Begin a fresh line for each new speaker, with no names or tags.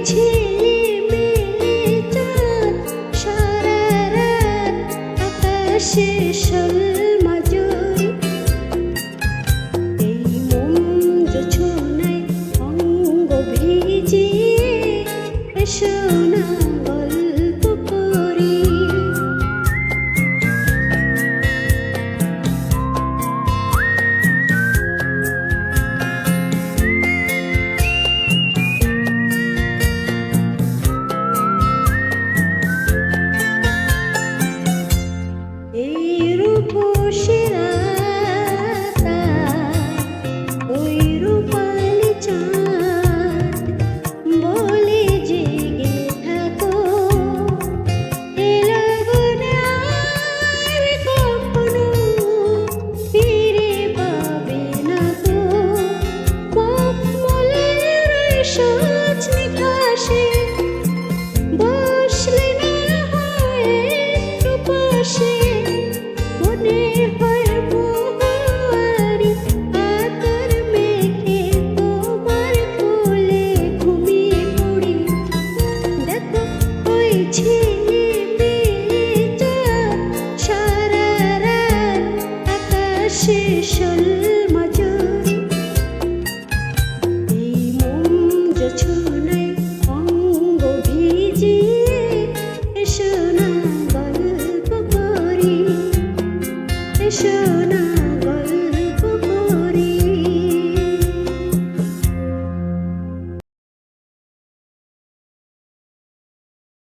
ঝিলিমিলি চাঁদ সারা রাত আকাশে শোলমাজুরি এই মন জোছনায় অঙ্গ ভিজিয়ে এসো না গল্প করি। এই রূপসী রাত ওই রূপালি চাঁদ বলে জেগে থাকো এলো না আর কখনো ফিরে পাবে না গো মখমলের ওই সজ নিকাশে বসলে না হয় একটু পাশে মনে হয় মহুয়ারি আতর মেখে তোমার কোলে ঘুমিয়ে পড়ি। দেখো ওই ঝিলিমিলি চাঁদ সারা রাত আকাশে